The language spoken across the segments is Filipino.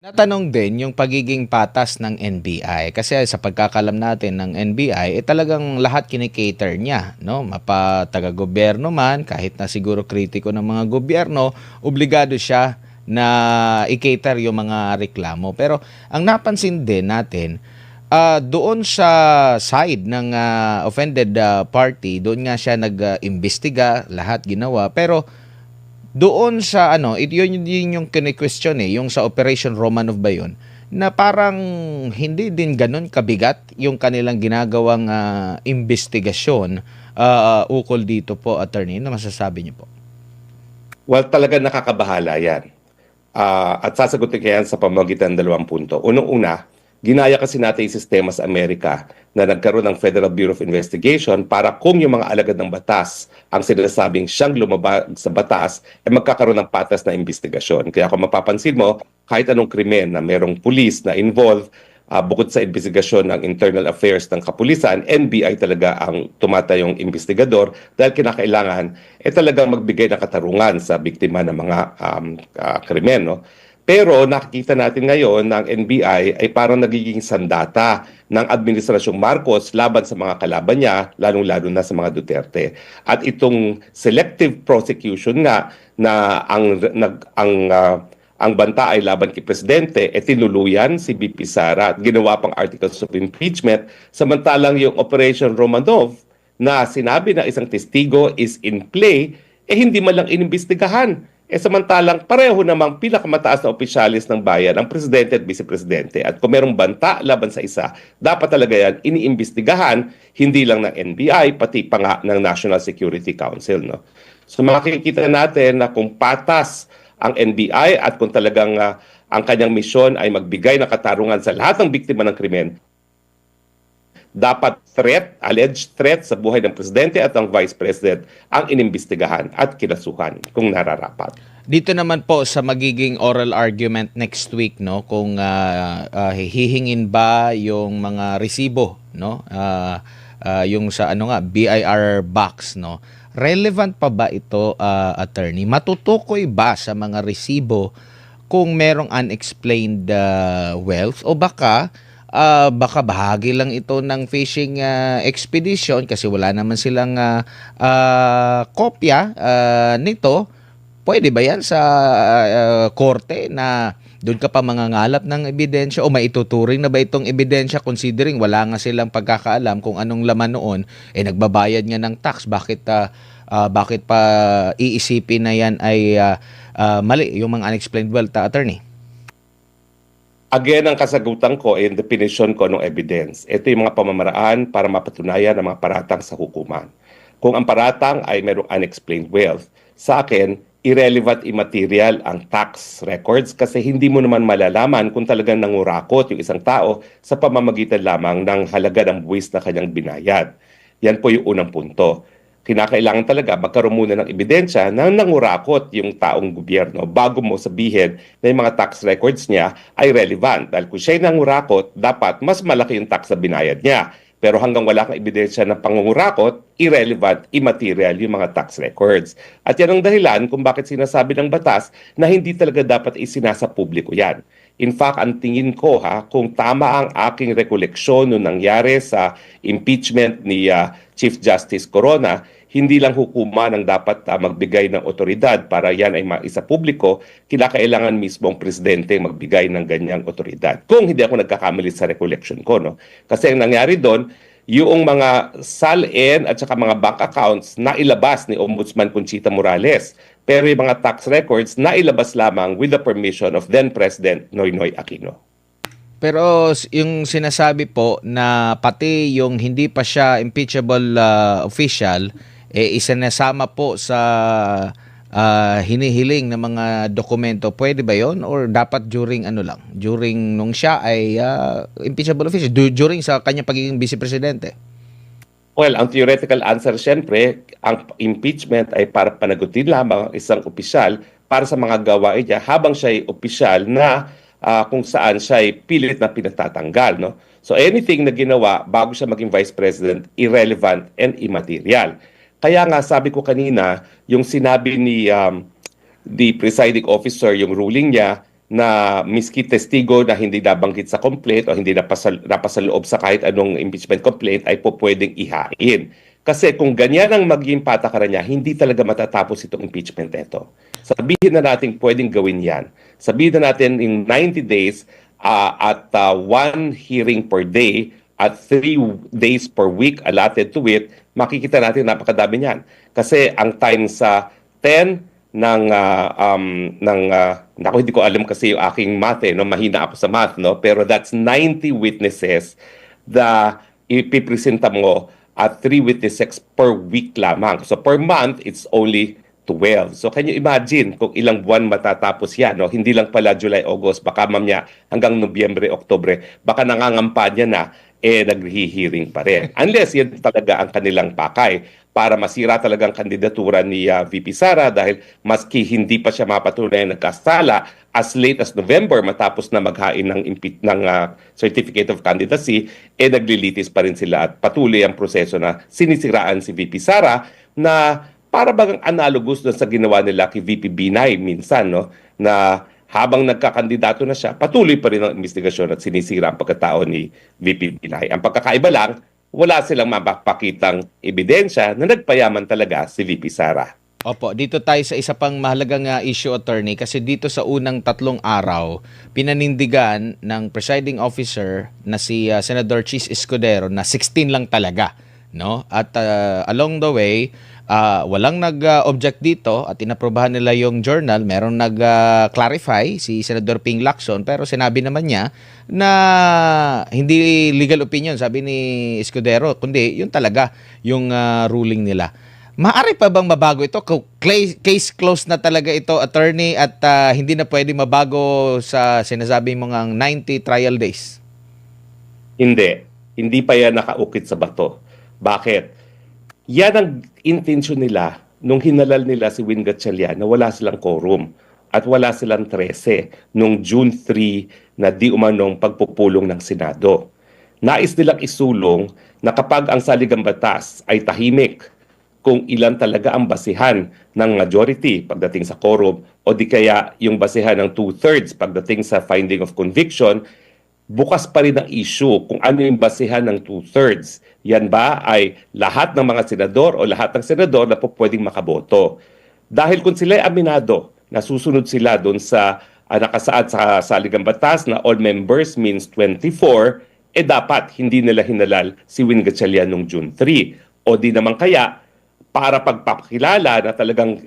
Natanong din yung pagiging patas ng NBI kasi sa pagkakalam natin ng NBI talagang lahat kinikater niya, no? Mapa taga-gobyerno man, kahit na siguro kritiko ng mga gobyerno, obligado siya na i-cater yung mga reklamo. Pero ang napansin din natin, doon sa side ng offended party, doon nga siya nag-imbestiga, lahat ginawa, pero doon sa yun yung kine-question yung sa Operation Romanov ba yun, na parang hindi din ganun kabigat yung kanilang ginagawang investigasyon ukol dito po, attorney. Ano masasabi niyo po? Well, talaga nakakabahala yan. At sasagutin ko yan sa pamamagitan ng dalawang punto. Unang-una, ginaya kasi natin yung sistema sa Amerika na nagkaroon ng Federal Bureau of Investigation para kung yung mga alagad ng batas ang sinasabing siyang lumabag sa batas, magkakaroon ng patas na investigasyon. Kaya kung mapapansin mo, kahit anong krimen na merong pulis na involved, bukod sa investigasyon ng internal affairs ng kapulisan, NBI talaga ang tumatayong investigador dahil kinakailangan talagang magbigay ng katarungan sa biktima ng mga krimen. No? Pero nakikita natin ngayon ng NBI ay parang nagiging sandata ng Administrasyong Marcos laban sa mga kalaban niya, lalong-lalo na sa mga Duterte. At itong selective prosecution nga na ang banta ay laban kay Presidente, tinuluyan si BP Sara at ginawa pang articles of impeachment, samantalang yung Operation Romanov na sinabi na isang testigo is in play, hindi man lang inimbestigahan. Samantalang pareho namang pinakamataas na opisyalis ng bayan, ang Presidente at Vice Presidente. At kung merong banta laban sa isa, dapat talaga yan iniimbestigahan, hindi lang ng NBI, pati pa nga ng National Security Council. No? So makikita natin na kung patas ang NBI at kung talagang ang kanyang misyon ay magbigay ng katarungan sa lahat ng biktima ng krimen, dapat alleged threat sa buhay ng Presidente at ng Vice President ang inimbestigahan at kinasuhan kung nararapat. Dito naman po sa magiging oral argument next week, no, kung hihingin ba yung mga resibo, no, yung sa BIR box, no, relevant pa ba ito, attorney? Matutukoy ba sa mga resibo kung merong unexplained wealth, o baka bahagi lang ito ng fishing expedition kasi wala naman silang kopya nito. Pwede ba yan sa korte na doon ka pa mangangalap ng ebidensya, o maituturing na ba itong ebidensya considering wala nga silang pagkakaalam kung anong laman noon, nagbabayad nga ng tax, bakit pa iisipin na yan ay mali yung mga unexplained wealth, attorney? Again, ang kasagutan ko ay definition ko ng evidence. Ito yung mga pamamaraan para mapatunayan ang mga paratang sa hukuman. Kung ang paratang ay mayroong unexplained wealth, sa akin, irrelevant immaterial ang tax records kasi hindi mo naman malalaman kung talagang nangurakot yung isang tao sa pamamagitan lamang ng halaga ng buwis na kanyang binayad. Yan po yung unang punto. Kinakailangan talaga magkaroon muna ng ebidensya na nangurakot yung taong gobyerno bago mo sabihin na yung mga tax records niya ay relevant. Dahil kung siya'y nangurakot, dapat mas malaki yung tax na binayad niya. Pero hanggang wala kang ebidensya ng pangungurakot, irrelevant, immaterial yung mga tax records. At yan ang dahilan kung bakit sinasabi ng batas na hindi talaga dapat isinasa publiko yan. In fact, ang tingin ko kung tama ang aking rekoleksyon nung nangyari sa impeachment ni Chief Justice Corona, hindi lang hukuman ang dapat magbigay ng otoridad para yan ay maisa publiko, kinakailangan mismo ang presidente magbigay ng ganyang otoridad. Kung hindi ako nagkakamali sa recollection ko, no? Kasi ang nangyari doon, yung mga SALN at saka mga bank accounts na ilabas ni Ombudsman Conchita Morales. Pero yung mga tax records na ilabas lamang with the permission of then President Noynoy Aquino. Pero yung sinasabi po na pati yung hindi pa siya impeachable official, isinasama po sa hinihiling ng mga dokumento, pwede ba yon, or dapat during during nung siya ay impeachable official, during sa kanyang pagiging vice presidente? Well, ang theoretical answer siyempre, ang impeachment ay para panagutin lamang ang isang opisyal para sa mga gawain niya habang siya ay opisyal na kung saan siya ay pilit na pinatatanggal. No? So anything na ginawa bago siya maging vice president, irrelevant and immaterial. Kaya nga sabi ko kanina, yung sinabi ni the presiding officer, yung ruling niya, na miski testigo na hindi nabanggit sa complaint o hindi napasaloob sa kahit anong impeachment complaint ay po pwedeng ihain. Kasi kung ganyan ang maging patakaran niya, hindi talaga matatapos itong impeachment ito. Sabihin na natin pwedeng gawin yan. Sabihin na natin in 90 days at one hearing per day at 3 days per week allotted to it, makikita natin napakadami niyan. Kasi ang time sa 10 naku, hindi ko alam kasi yung aking math no, mahina ako sa math, no, pero that's 90 witnesses na ipipresenta mo at 3 witnesses per week lamang. So per month, it's only 12. So can you imagine kung ilang buwan matatapos yan, no? Hindi lang pala July, August, baka mamaya hanggang Nobyembre, Oktubre, baka nangangampanya na, naghihiring pa rin. Unless yan talaga ang kanilang pakay para masira talagang kandidatura ni VP Sara dahil maski hindi pa siya mapatunayan nagkasala as late as November matapos na maghain ng Certificate of Candidacy, naglilitis pa rin sila at patuloy ang proseso na sinisiraan si VP Sara na para bagang analogous doon sa ginawa nila kay VP Binay minsan, no, na habang nagkakandidato na siya, patuloy pa rin ang investigasyon at sinisira ang pagkatao ni VP Binay. Ang pagkakaiba lang, wala silang mapapakitang ebidensya na nagpayaman talaga si VP Sara. Opo, dito tayo sa isa pang mahalagang issue, attorney, kasi dito sa unang 3 araw, pinanindigan ng presiding officer na si Senador Chis Escudero na 16 lang talaga, no? At along the way, walang nag-object dito at inaprobahan nila yung journal. Merong nag-clarify si Senador Ping Lacson, pero sinabi naman niya na hindi legal opinion, sabi ni Escudero, kundi yun talaga yung ruling nila. Maaari pa bang mabago ito? Case closed na talaga ito, attorney, at hindi na pwede mabago sa sinasabi mong 90 trial days? Hindi. Hindi pa yan nakaukit sa bato. Bakit? Yan ang intention nila nung hinalal nila si Win Gatchalian na wala silang quorum at wala silang 13 nung June 3 na di umanong pagpupulong ng Senado. Nais nilang isulong na kapag ang saligang batas ay tahimik, kung ilan talaga ang basihan ng majority pagdating sa quorum o di kaya yung basihan ng 2/3 pagdating sa finding of conviction, bukas pa rin ang issue kung ano yung basihan ng 2/3. Yan ba ay lahat ng mga senador o lahat ng senador na po pwedeng makaboto? Dahil kung sila ay aminado, nasusunod sila doon sa nakasaad sa saligang batas na all members means 24, dapat hindi nila hinalal si Win Gatchalian noong June 3. O di naman kaya, para pagpapakilala na talagang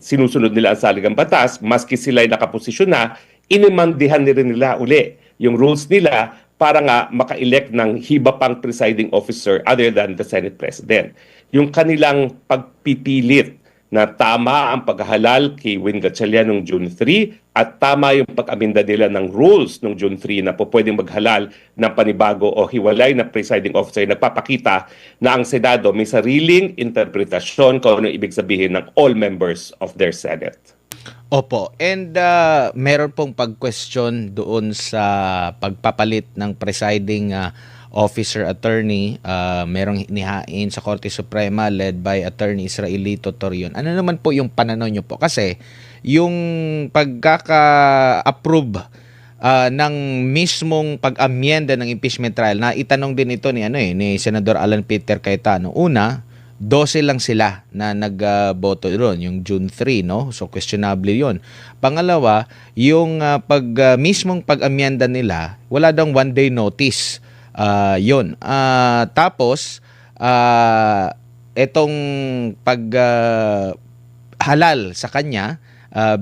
sinusunod nila ang saligang batas, maski sila ay nakaposisyon na, inimandihan nila uli yung rules nila para nga maka-elect ng iba pang presiding officer other than the Senate President. Yung kanilang pagpipilit na tama ang paghahalal kay Win Gatchalian noong June 3 at tama yung pag-aminda nila ng rules noong June 3 na po pwedeng maghalal ng panibago o hiwalay na presiding officer, nagpapakita na ang Senado may sariling interpretasyon kung ano ibig sabihin ng all members of their Senate. Opo, and meron pong pag-question doon sa pagpapalit ng presiding officer, attorney. Merong inihain sa Korte Suprema led by Attorney Israelito Torion. Ano naman po yung pananaw nyo po? Kasi yung pagkaka-approve ng mismong pag-amyenda ng impeachment trial, na itanong din ito ni Senador Alan Peter Cayetano. Una, 12 lang sila na nagboto doon, yung June 3, no? So questionable 'yon. Pangalawa, yung mismong pag-amyenda nila, wala daw 1-day notice. 'yon. Tapos etong halal sa kanya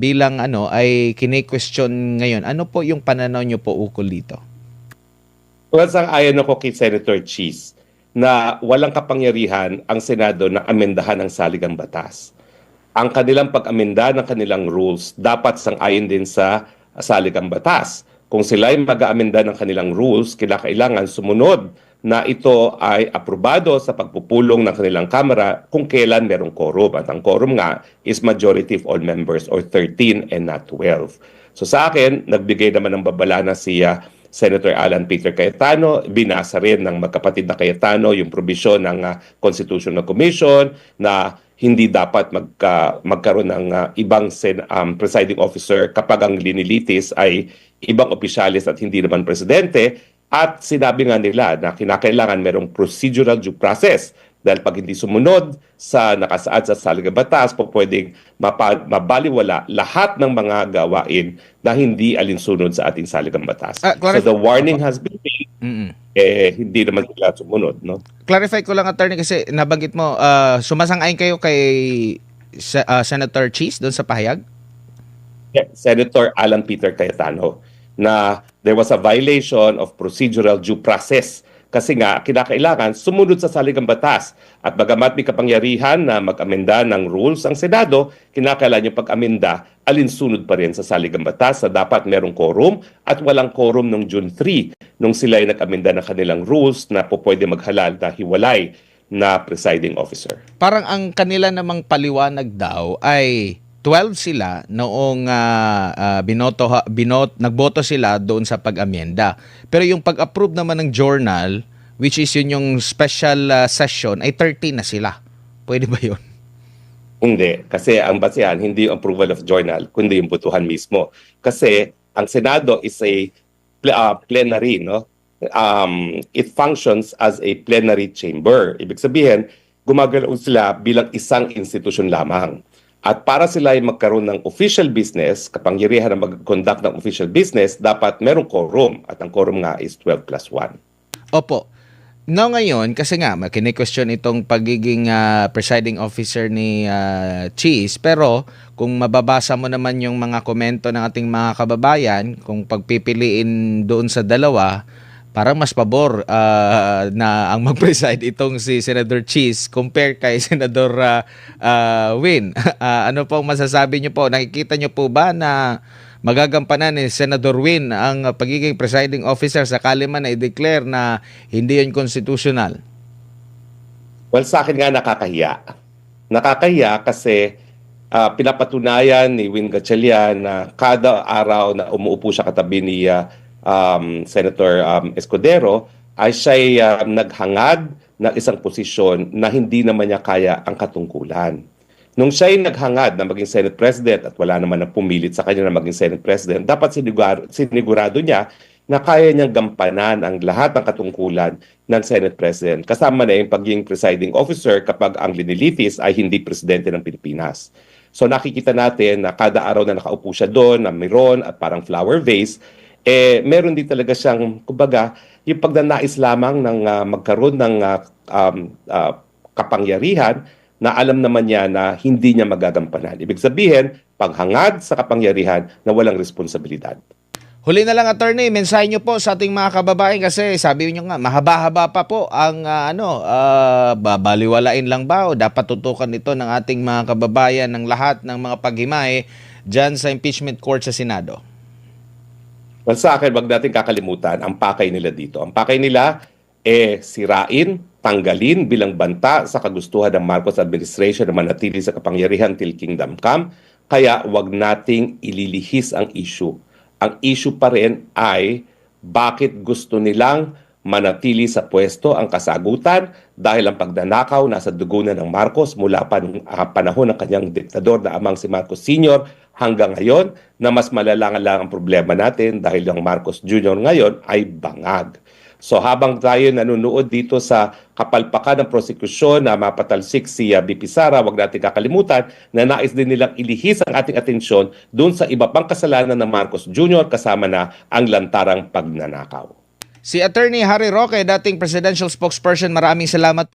bilang ay kini-question ngayon. Ano po yung pananaw niyo po ukol dito? Well, sang-ayon ako kay Senator Cheese na walang kapangyarihan ang Senado na amendahan ang saligang batas. Ang kanilang pag-amenda ng kanilang rules dapat sang-ayon din sa saligang batas. Kung sila ay mag-aamenda ng kanilang rules, kailangan sumunod na ito ay aprobado sa pagpupulong ng kanilang Kamara kung kailan merong quorum. At ang quorum nga is majority of all members or 13 and not 12. So sa akin, nagbigay naman ng babala na siya Senator Alan Peter Cayetano, binasa rin ng magkapatid na Cayetano yung probisyon ng Constitutional Commission na hindi dapat magkaroon ng ibang presiding officer kapag ang linilitis ay ibang opisyalis at hindi naman presidente. At sinabi nga nila na kinakailangan merong procedural due process dahil pag hindi sumunod sa nakasaad sa saligang batas, pwedeng mabaliwala lahat ng mga gawain na hindi alinsunod sa ating saligang batas. So the warning has been made, hindi naman sila sumunod. No? Clarify ko lang, attorney, kasi nabanggit mo, sumasang-ayon kayo kay Senator Cheese doon sa pahayag? Yeah, Senator Alan Peter Cayetano, na there was a violation of procedural due process kasi nga kinakailangan sumunod sa saligang batas. At bagamat may kapangyarihan na mag-amenda ng rules ang Senado, kinakailangan yung pag-amenda alinsunod pa rin sa saligang batas na dapat merong quorum at walang quorum noong June 3 nung sila ay nag-amenda ng kanilang rules na pwede maghalal na hiwalay na presiding officer. Parang ang kanila namang paliwanag daw ay 12 sila noong nagboto sila doon sa pag-amyenda. Pero yung pag-approve naman ng journal, which is yun yung special session, ay 13 na sila. Pwede ba yun? Hindi. Kasi ang basehan, hindi yung approval of journal, kundi yung botohan mismo. Kasi ang Senado is a plenary, no? It functions as a plenary chamber. Ibig sabihin, gumagalaw sila bilang isang institusyon lamang. At para sila ay magkaroon ng official business, kapangyarihan na mag-conduct ng official business, dapat merong quorum. At ang quorum nga is 12 plus 1. Opo. No, ngayon, kasi nga, kini-question itong pagiging presiding officer ni Cheese. Pero kung mababasa mo naman yung mga komento ng ating mga kababayan, kung pagpipiliin doon sa dalawa, parang mas pabor na ang mag-preside itong si Senator Cheese compare kay Senator Win. Ano pong masasabi niyo po? Nakikita niyo po ba na magagampanan ni Senator Win ang pagiging presiding officer sakali man na i-declare na hindi yun constitutional? Well, sa akin nga nakakahiya. Nakakahiya kasi pinapatunayan ni Win Gatchalian na kada araw na umuupo siya katabi ni Senator Escudero ay siya'y naghangad ng isang posisyon na hindi naman niya kaya ang katungkulan. Nung siya'y naghangad na maging Senate President at wala naman na pumilit sa kanya na maging Senate President, dapat sinigurado niya na kaya niyang gampanan ang lahat ng katungkulan ng Senate President. Kasama na yung pagiging presiding officer kapag ang linilitis ay hindi Presidente ng Pilipinas. So nakikita natin na kada araw na nakaupo siya doon, na mayroon at parang flower vase, meron din talaga siyang, kumbaga, yung pagnanais lamang ng magkaroon ng kapangyarihan na alam naman niya na hindi niya magagampanan. Ibig sabihin, paghangad sa kapangyarihan na walang responsibilidad. Huli na lang, attorney, mensahe niyo po sa ating mga kababayan kasi sabi niyo nga, mahaba-haba pa po ang babaliwalain lang ba o dapat tutukan ito ng ating mga kababayan ng lahat ng mga paghimay dyan sa impeachment court sa Senado? Well, sa akin, wag natin kakalimutan ang pakay nila dito. Ang pakay nila, sirain, tanggalin bilang banta sa kagustuhan ng Marcos administration na manatili sa kapangyarihan till kingdom come. Kaya wag nating ililihis ang issue. Ang issue pa rin ay bakit gusto nilang manatili sa pwesto ang kasagutan dahil ang pagnanakaw nasa dugo na ng Marcos mula pa ng panahon ng kanyang diktador na amang si Marcos Sr. hanggang ngayon na mas malala lang ang problema natin dahil ang Marcos Jr. ngayon ay bangag. So habang tayo nanonood dito sa kapalpakan ng prosekusyon na mapatalsik si BP Sara, wag natin kakalimutan na nais din nilang ilihis ang ating atensyon doon sa iba pang kasalanan ng Marcos Jr. kasama na ang lantarang pagnanakaw. Si Attorney Harry Roque, dating presidential spokesperson, maraming salamat.